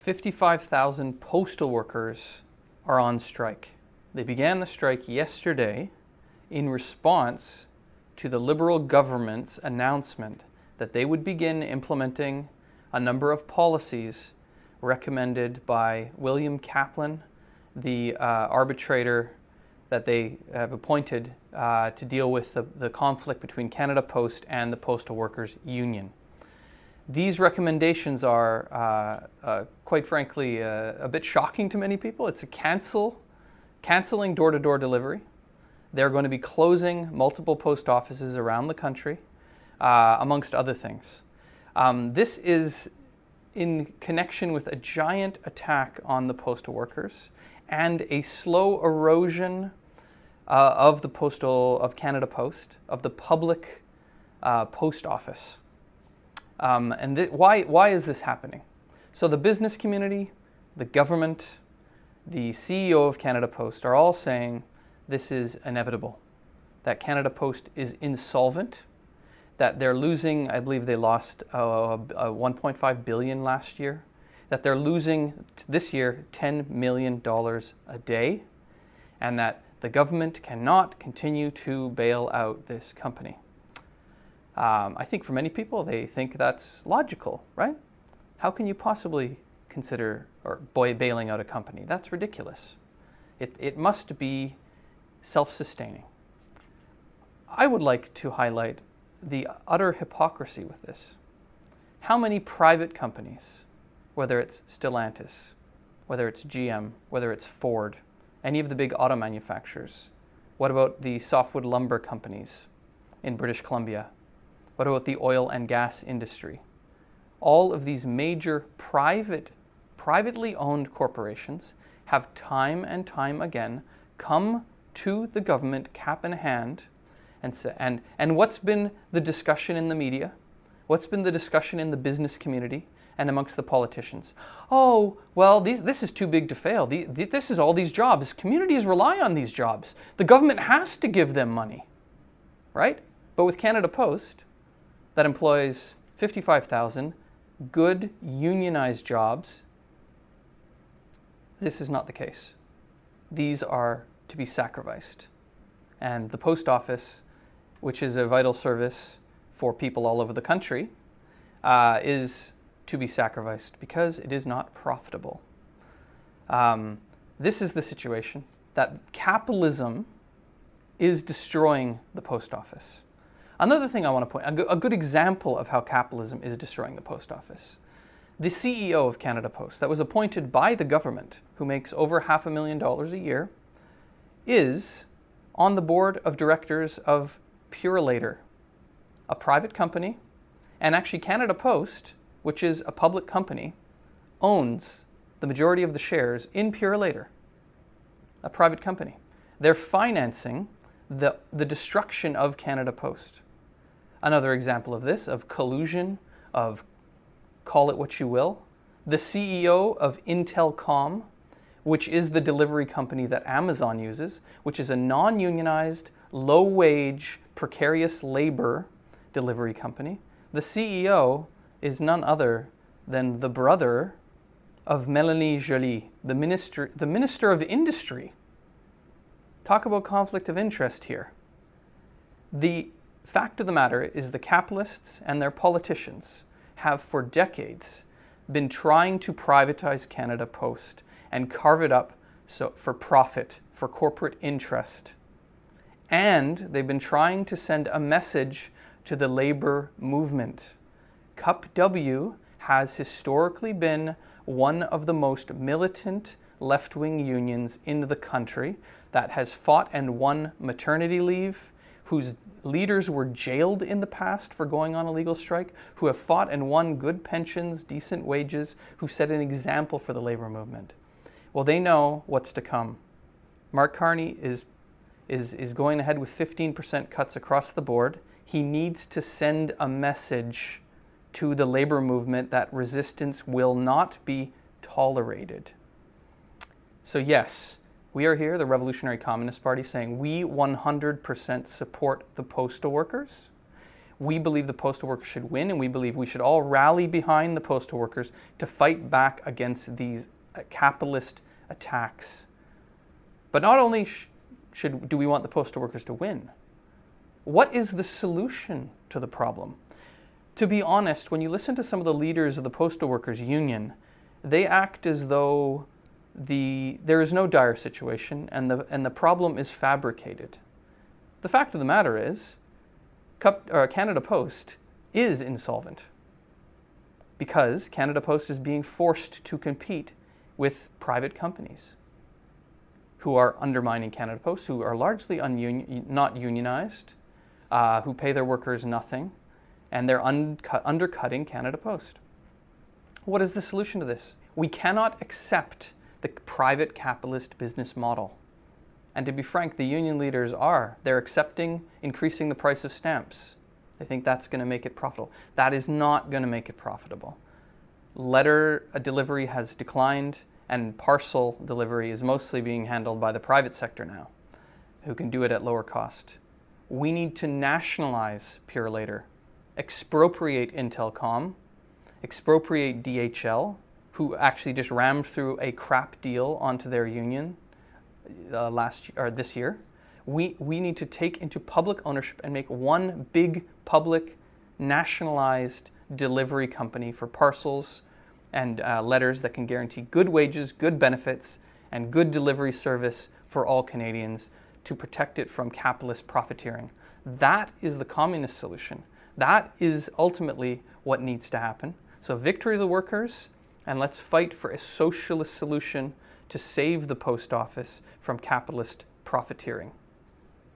55,000 postal workers are on strike. They began the strike yesterday in response to the Liberal government's announcement that they would begin implementing a number of policies recommended by William Kaplan, the arbitrator that they have appointed to deal with the conflict between Canada Post and the Postal Workers Union. These recommendations are, quite frankly, a bit shocking to many people. It's canceling door-to-door delivery. They're going to be closing multiple post offices around the country, amongst other things. This is in connection with a giant attack on the postal workers and a slow erosion of Canada Post, of the public post office. Why is this happening? So the business community, the government, the CEO of Canada Post are all saying this is inevitable, that Canada Post is insolvent, that they're losing, I believe they lost 1.5 billion last year, that they're losing this year $10 million a day, and that the government cannot continue to bail out this company. I think for many people, they think that's logical, right? How can you possibly consider bailing out a company? That's ridiculous. It must be self-sustaining. I would like to highlight the utter hypocrisy with this. How many private companies, whether it's Stellantis, whether it's GM, whether it's Ford, any of the big auto manufacturers, what about the softwood lumber companies in British Columbia? What about the oil and gas industry? All of these major privately owned corporations have time and time again come to the government cap in hand and what's been the discussion in the media? What's been the discussion in the business community and amongst the politicians? Oh, well, this is too big to fail. This is all these jobs. Communities rely on these jobs. The government has to give them money, right? But with Canada Post, that employs 55,000 good unionized jobs, this is not the case. These are to be sacrificed. And the post office, which is a vital service for people all over the country, is to be sacrificed because it is not profitable. This is the situation, that capitalism is destroying the post office. Another thing I want to point, a good example of how capitalism is destroying the post office. The CEO of Canada Post, that was appointed by the government, who makes over $500,000 a year, is on the board of directors of Purolator, a private company, and actually Canada Post, which is a public company, owns the majority of the shares in Purolator, a private company. They're financing the destruction of Canada Post. Another example of this, of collusion, of call it what you will. The CEO of Intelcom, which is the delivery company that Amazon uses, which is a non-unionized, low-wage, precarious labor delivery company. The CEO is none other than the brother of Mélanie Joly, the Minister of Industry. Talk about conflict of interest here. The fact of the matter is the capitalists and their politicians have for decades been trying to privatize Canada Post and carve it up for profit, for corporate interest. And they've been trying to send a message to the labor movement. CUPW has historically been one of the most militant left-wing unions in the country that has fought and won maternity leave, whose leaders were jailed in the past for going on a legal strike, who have fought and won good pensions, decent wages, who set an example for the labor movement. Well, they know what's to come. Mark Carney is going ahead with 15% cuts across the board. He needs to send a message to the labor movement that resistance will not be tolerated. So yes, we are here, the Revolutionary Communist Party, saying we 100% support the postal workers. We believe the postal workers should win, and we believe we should all rally behind the postal workers to fight back against these capitalist attacks. But not only do we want the postal workers to win, what is the solution to the problem? To be honest, when you listen to some of the leaders of the Postal Workers Union, they act as though there is no dire situation and the problem is fabricated. The fact of the matter is, Canada Post is insolvent because Canada Post is being forced to compete with private companies who are undermining Canada Post, who are largely not unionized, who pay their workers nothing, and they're undercutting Canada Post. What is the solution to this? We cannot accept the private capitalist business model. And to be frank, the union leaders they're accepting increasing the price of stamps. They think that's going to make it profitable. That is not going to make it profitable. Letter delivery has declined, and parcel delivery is mostly being handled by the private sector now, who can do it at lower cost. We need to nationalize Purolator, expropriate Intelcom, expropriate DHL, who actually just rammed through a crap deal onto their union this year. We need to take into public ownership and make one big public nationalized delivery company for parcels and letters that can guarantee good wages, good benefits, and good delivery service for all Canadians to protect it from capitalist profiteering. That is the communist solution. That is ultimately what needs to happen. So victory of the workers, and let's fight for a socialist solution to save the post office from capitalist profiteering.